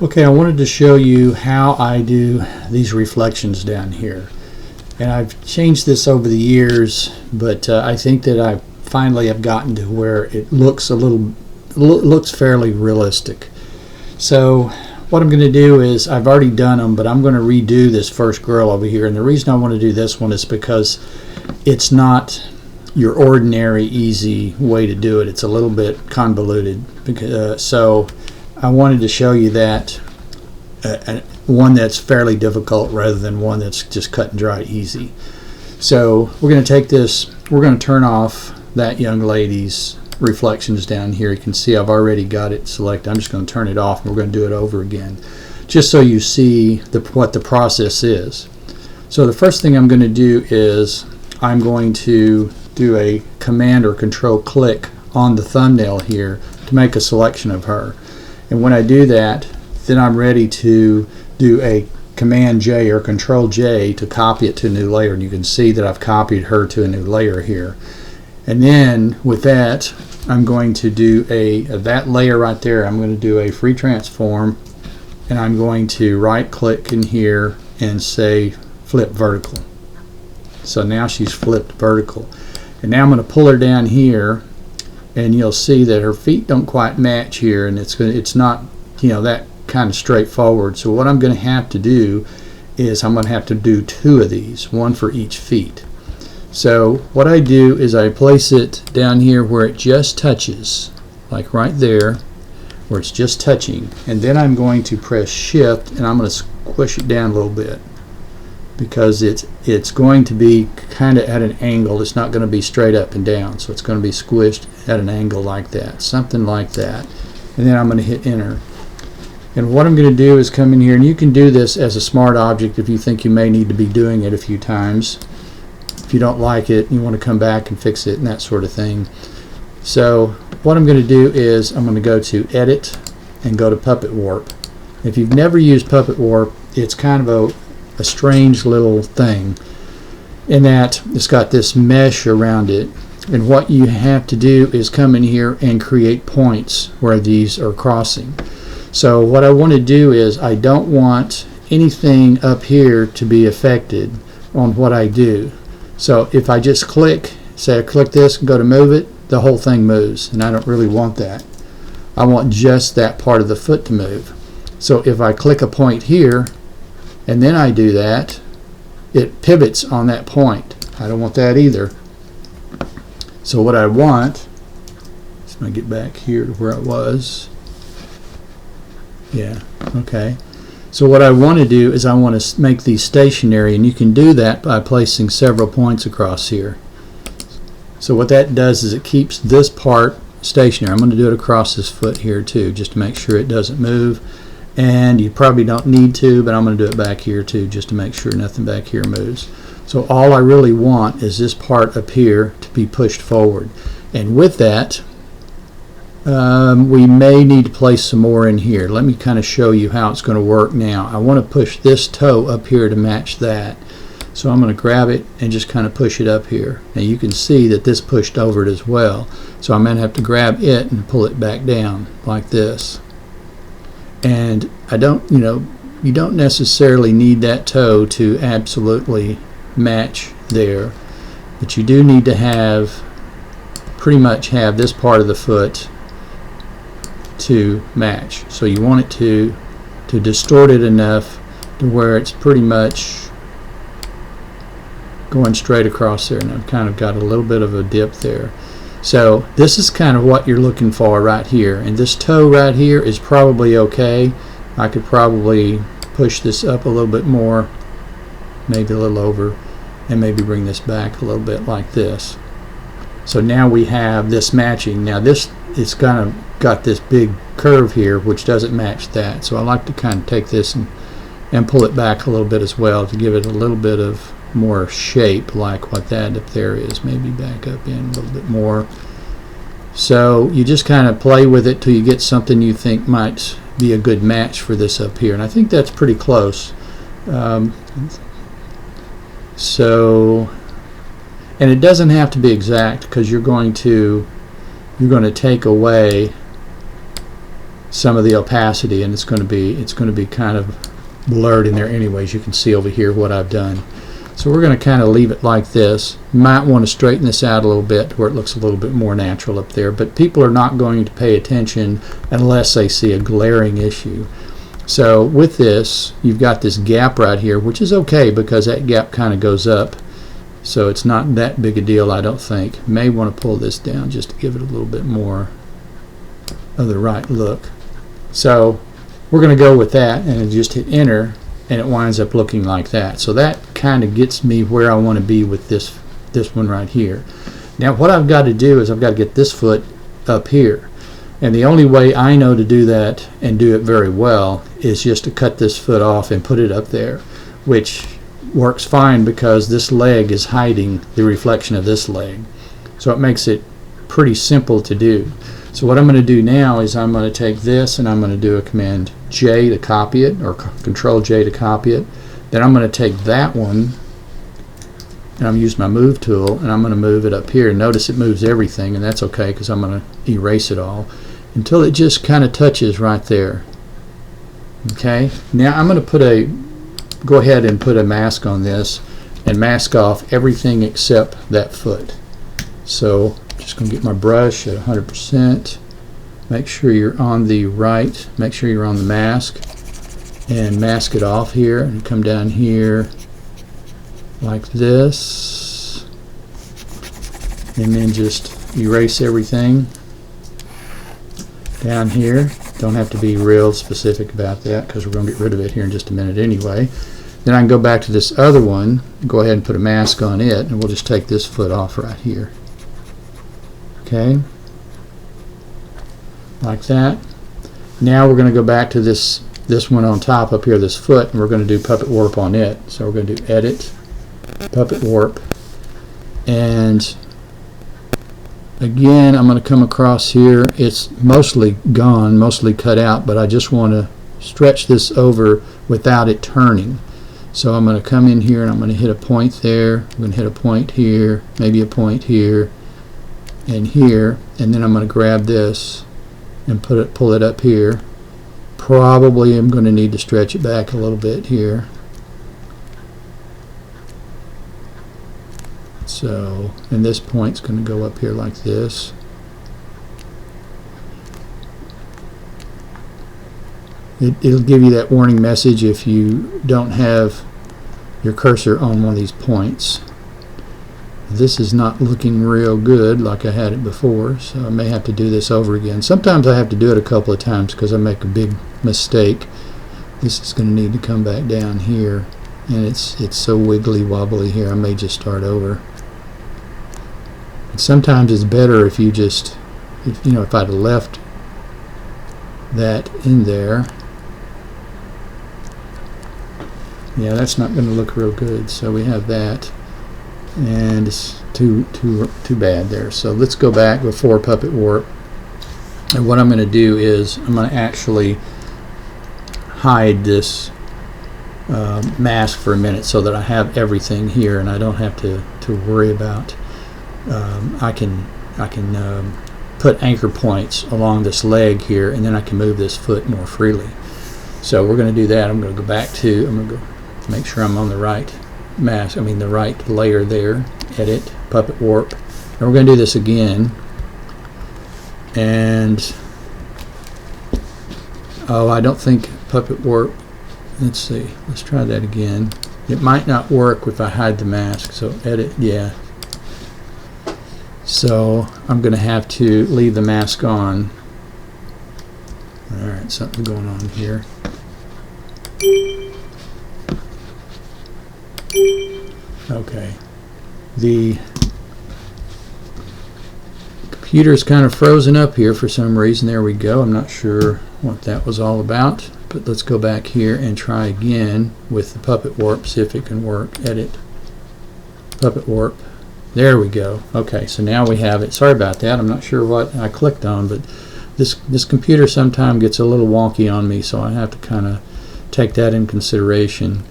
Okay, I wanted to show you how I do these reflections down here. And I've changed this over the years, but I think that I finally have gotten to where it looks looks fairly realistic. So what I'm going to do is, I've already done them, but I'm going to redo this first girl over here. And the reason I want to do this one is because it's not your ordinary easy way to do it. It's a little bit convoluted. So I wanted to show you that one that's fairly difficult rather than one that's just cut and dry easy. So we're going to take this, we're going to turn off that young lady's reflections down here. You can see I've already got it selected. I'm just going to turn it off and we're going to do it over again, just so you see what the process is. So the first thing I'm going to do is I'm going to do a command or control click on the thumbnail here to make a selection of her. And when I do that, then I'm ready to do a command J or control J to copy it to a new layer. And you can see that I've copied her to a new layer here. And then with that, I'm going to do that layer right there, I'm going to do a free transform, and I'm going to right click in here and say flip vertical. So now she's flipped vertical. And now I'm going to pull her down here, and you'll see that her feet don't quite match here, and it's not, you know, that kind of straightforward. So what I'm going to have to do is I'm going to have to do two of these, one for each feet. So what I do is I place it down here where it just touches, like right there where it's just touching, and then I'm going to press shift and I'm going to squish it down a little bit, because it's going to be kind of at an angle. It's not going to be straight up and down, so it's going to be squished at an angle like that, something like that. And then I'm going to hit enter. And what I'm going to do is come in here, and you can do this as a smart object if you think you may need to be doing it a few times. If you don't like it, you want to come back and fix it and that sort of thing. So what I'm going to do is I'm going to go to edit and go to Puppet Warp. If you've never used Puppet Warp, it's kind of a strange little thing in that it's got this mesh around it, and what you have to do is come in here and create points where these are crossing. So what I want to do is I don't want anything up here to be affected on what I do. So if I just click, say I click this and go to move it, the whole thing moves, and I don't really want that. I want just that part of the foot to move. So if I click a point here and then I do that, it pivots on that point. I don't want that either. So what I want, let's get back here to where I was. Yeah, okay. So what I want to do is I want to make these stationary, and you can do that by placing several points across here. So what that does is it keeps this part stationary. I'm going to do it across this foot here too, just to make sure it doesn't move. And you probably don't need to, but I'm going to do it back here too, just to make sure nothing back here moves. So all I really want is this part up here to be pushed forward. And with that, we may need to place some more in here. Let me kind of show you how it's going to work now. I want to push this toe up here to match that. So I'm going to grab it and just kind of push it up here. Now you can see that this pushed over it as well. So I'm going to have to grab it and pull it back down like this. And I don't, you don't necessarily need that toe to absolutely match there, but you do need to pretty much have this part of the foot to match. So you want it to distort it enough to where it's pretty much going straight across there, and I've kind of got a little bit of a dip there. So this is kind of what you're looking for right here, and this toe right here is probably okay. I could probably push this up a little bit more, maybe a little over, and maybe bring this back a little bit like this. So now we have this matching. Now this, it's kind of got this big curve here which doesn't match that, so I like to kind of take this and pull it back a little bit as well to give it a little bit of more shape, like what that up there is. Maybe back up in a little bit more. So you just kind of play with it till you get something you think might be a good match for this up here, and I think that's pretty close. So, and it doesn't have to be exact, because you're going to take away some of the opacity, and it's going to be kind of blurred in there anyways. You can see over here what I've done. So we're going to kind of leave it like this. You might want to straighten this out a little bit where it looks a little bit more natural up there, but people are not going to pay attention unless they see a glaring issue. So with this, you've got this gap right here, which is okay because that gap kind of goes up. So it's not that big a deal, I don't think. May want to pull this down just to give it a little bit more of the right look. So we're going to go with that and just hit enter, and it winds up looking like that. So that kind of gets me where I want to be with this one right here. Now what I've got to do is I've got to get this foot up here. And the only way I know to do that and do it very well is just to cut this foot off and put it up there, which works fine because this leg is hiding the reflection of this leg. So it makes it pretty simple to do. So what I'm going to do now is I'm going to take this and I'm going to do a Command J to copy it, or Control J to copy it. Then I'm going to take that one and I'm using my move tool and I'm going to move it up here. Notice it moves everything, and that's okay because I'm going to erase it all until it just kind of touches right there. Okay, now I'm going to go ahead and put a mask on this and mask off everything except that foot. So just going to get my brush at 100%. Make sure you're on the right, make sure you're on the mask, and mask it off here and come down here like this, and then just erase everything down here. Don't have to be real specific about that because we're going to get rid of it here in just a minute anyway. Then I can go back to this other one, go ahead and put a mask on it, and we'll just take this foot off right here. Okay, like that. Now we're going to go back to this one on top up here, this foot, and we're going to do puppet warp on it. So we're going to do edit, puppet warp, and again I'm going to come across here. It's mostly gone, mostly cut out, but I just want to stretch this over without it turning. So I'm going to come in here and I'm going to hit a point there. I'm going to hit a point here, maybe a point here and here, and then I'm going to grab this and pull it up here. Probably I'm going to need to stretch it back a little bit here. So, and this point's going to go up here like this. It'll give you that warning message if you don't have your cursor on one of these points. This is not looking real good like I had it before, so I may have to do this over again. Sometimes I have to do it a couple of times because I make a big mistake. This is going to need to come back down here, and it's so wiggly wobbly here. I may just start over. And sometimes it's better if you just, if I'd have left that in there. Yeah, that's not going to look real good. So we have that, and it's too bad there. So let's go back before puppet warp, and what I'm going to do is I'm going to actually hide this mask for a minute so that I have everything here and I don't have to worry about. I can put anchor points along this leg here, and then I can move this foot more freely. So we're going to do that. I'm going to go back to, I'm going to go make sure I'm on the right mask, the right layer there, edit, puppet warp, and we're going to do this again. And I don't think puppet warp, let's see, let's try that again. It might not work if I hide the mask, so edit, yeah. So I'm going to have to leave the mask on. Alright, something's going on here. Okay, the computer's kind of frozen up here for some reason. There we go. I'm not sure what that was all about, but let's go back here and try again with the puppet warp, see if it can work. Edit, puppet warp. There we go. Okay, so now we have it. Sorry about that. I'm not sure what I clicked on, but this computer sometimes gets a little wonky on me, so I have to kind of take that in consideration.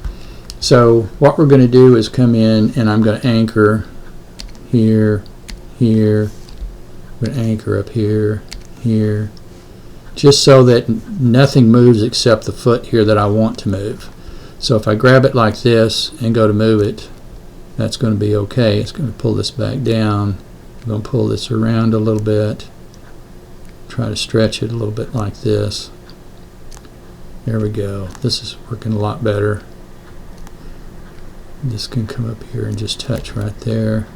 So what we're going to do is come in and I'm going to anchor here, here. I'm going to anchor up here, here, just so that nothing moves except the foot here that I want to move. So if I grab it like this and go to move it, that's going to be okay. It's going to pull this back down. I'm going to pull this around a little bit. Try to stretch it a little bit like this. There we go. This is working a lot better. This can come up here and just touch right there.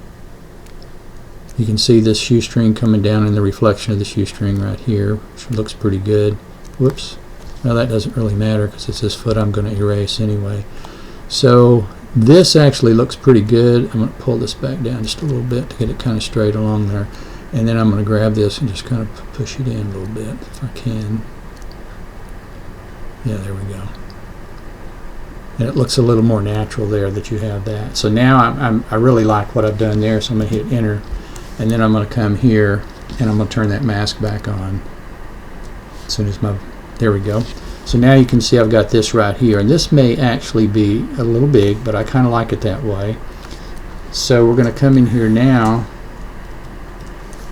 You can see this shoestring coming down in the reflection of the shoestring right here, which looks pretty good. Whoops. Now that doesn't really matter because it's this foot I'm going to erase anyway. So this actually looks pretty good. I'm going to pull this back down just a little bit to get it kind of straight along there. And then I'm going to grab this and just kind of push it in a little bit if I can. Yeah, there we go. And it looks a little more natural there that you have that. So now I really like what I've done there, so I'm going to hit enter. And then I'm going to come here and I'm going to turn that mask back on. As soon as there we go. So now you can see I've got this right here. And this may actually be a little big, but I kind of like it that way. So we're going to come in here now.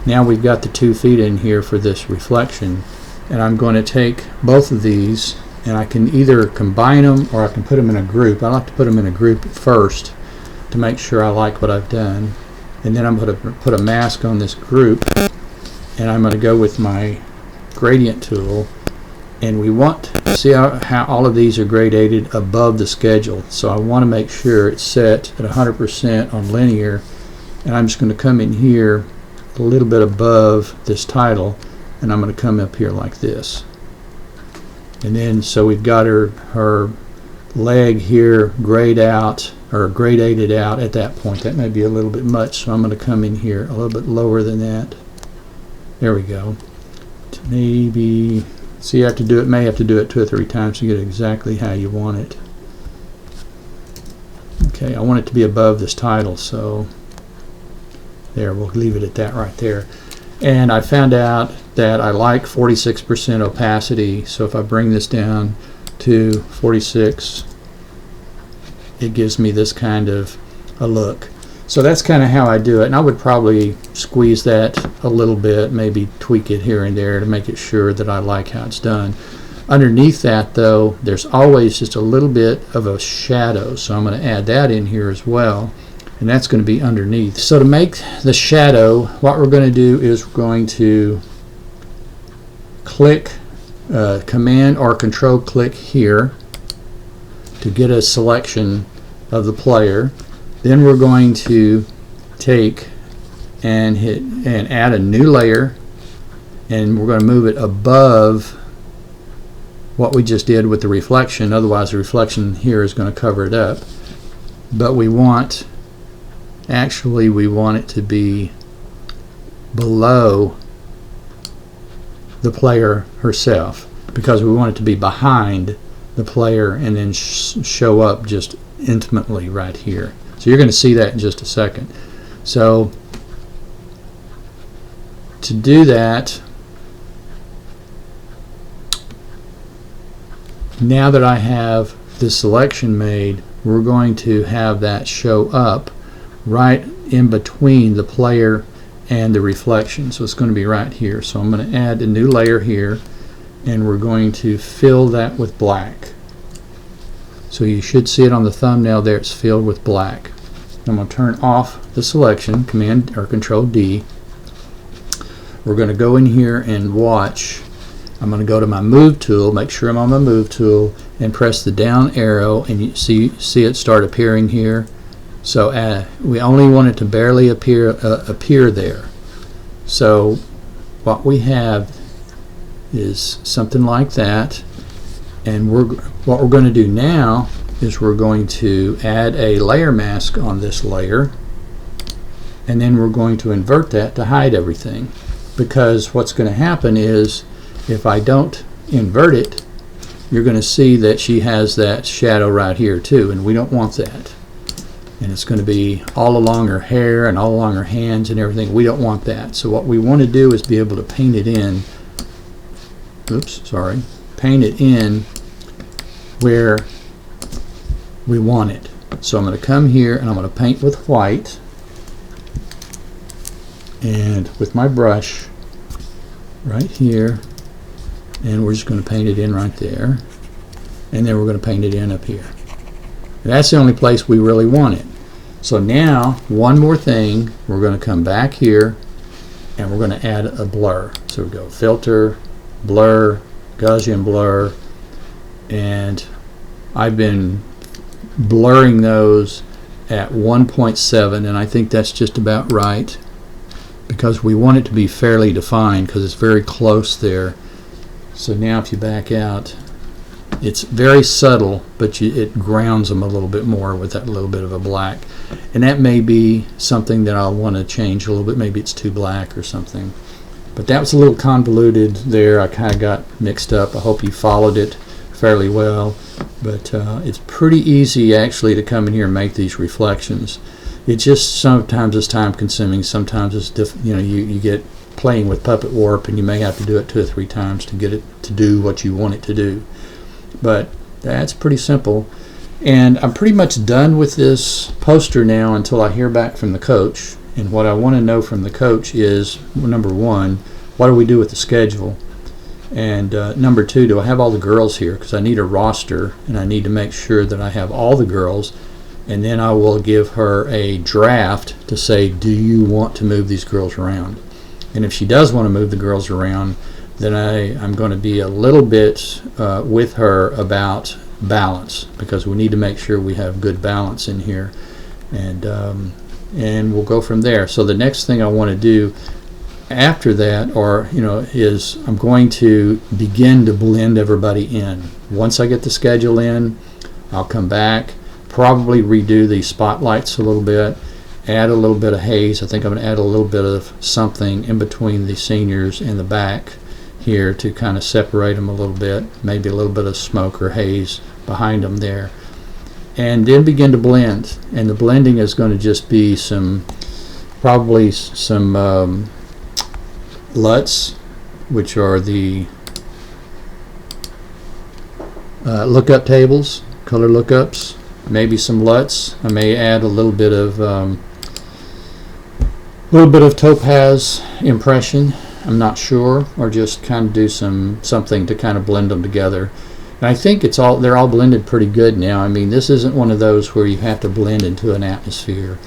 Now we've got the 2 feet in here for this reflection. And I'm going to take both of these, and I can either combine them or I can put them in a group. I like to put them in a group first to make sure I like what I've done. And then I'm going to put a mask on this group, and I'm going to go with my gradient tool, and we want to see how all of these are gradated above the schedule. So I want to make sure it's set at 100% on linear, and I'm just going to come in here a little bit above this title, and I'm going to come up here like this. And then so we've got her leg here grayed out or gradated out at that point. That may be a little bit much, so I'm going to come in here a little bit lower than that. There we go. Maybe, see, you have to do it, may have to do it 2 or 3 times to get it exactly how you want it. Okay, I want it to be above this title, so there, we'll leave it at that right there. And I found out that I like 46% opacity, so if I bring this down to 46, it gives me this kind of a look. So that's kind of how I do it, and I would probably squeeze that a little bit, maybe tweak it here and there to make it sure that I like how it's done. Underneath that though, there's always just a little bit of a shadow, so I'm going to add that in here as well, and that's going to be underneath. So to make the shadow, what we're going to do is we're going to click Command or Control click here to get a selection of the player. Then we're going to take and hit and add a new layer, and we're going to move it above what we just did with the reflection. Otherwise the reflection here is going to cover it up. But we want it to be below the player herself, because we want it to be behind the player and then show up just intimately right here. So you're going to see that in just a second. So to do that, now that I have this selection made, we're going to have that show up right in between the player and the reflection. So it's going to be right here. So I'm going to add a new layer here, and we're going to fill that with black. So you should see it on the thumbnail there, it's filled with black. I'm going to turn off the selection, Command or Control D. We're going to go in here and watch. I'm going to go to my Move tool, make sure I'm on my Move tool, and press the down arrow, and you see it start appearing here. So we only want it to barely appear there. So what we have is something like that, and what we're going to do now is we're going to add a layer mask on this layer, and then we're going to invert that to hide everything, because what's going to happen is if I don't invert it, you're going to see that she has that shadow right here too, and we don't want that. And it's going to be all along her hair and all along her hands and everything. We don't want that. So what we want to do is be able to paint it in. Paint it in where we want it. So I'm going to come here and I'm going to paint with white, and with my brush right here, and we're just going to paint it in right there, and then we're going to paint it in up here. And that's the only place we really want it. So now, one more thing, we're going to come back here and we're going to add a blur. So we go filter, blur, Gaussian blur, and I've been blurring those at 1.7, and I think that's just about right because we want it to be fairly defined because it's very close there. So now if you back out, it's very subtle, but it grounds them a little bit more with that little bit of a black. And that may be something that I'll want to change a little bit. Maybe it's too black or something. But that was a little convoluted there. I kind of got mixed up. I hope you followed it fairly well. But it's pretty easy actually to come in here and make these reflections. It just sometimes it's time consuming. Sometimes it's you get playing with puppet warp, and you may have to do it 2 or 3 times to get it to do what you want it to do. But that's pretty simple, and I'm pretty much done with this poster now until I hear back from the coach. And what I want to know from the coach is, number 1, what do we do with the schedule, and number 2, do I have all the girls here, because I need a roster and I need to make sure that I have all the girls. And then I will give her a draft to say, do you want to move these girls around? And if she does want to move the girls around, then I'm going to be a little bit with her about balance, because we need to make sure we have good balance in here, and we'll go from there. So the next thing I want to do after that, is I'm going to begin to blend everybody in. Once I get the schedule in, I'll come back, probably redo the spotlights a little bit, add a little bit of haze. I think I'm going to add a little bit of something in between the seniors and the back here to kind of separate them a little bit, maybe a little bit of smoke or haze behind them there, and then begin to blend. And the blending is going to just be probably some LUTs, which are the lookup tables, color lookups, maybe some LUTs. I may add a little bit of topaz impression, I'm not sure, or just kind of do something to kind of blend them together. And I think they're all blended pretty good now. I mean, this isn't one of those where you have to blend into an atmosphere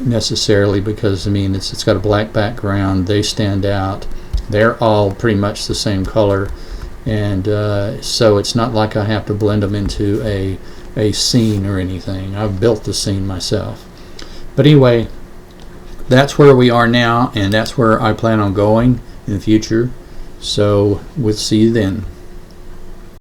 necessarily, because I mean it's got a black background, they stand out, they're all pretty much the same color, and so it's not like I have to blend them into a scene or anything. I've built the scene myself. But anyway, that's where we are now, and that's where I plan on going in the future. So we'll see you then.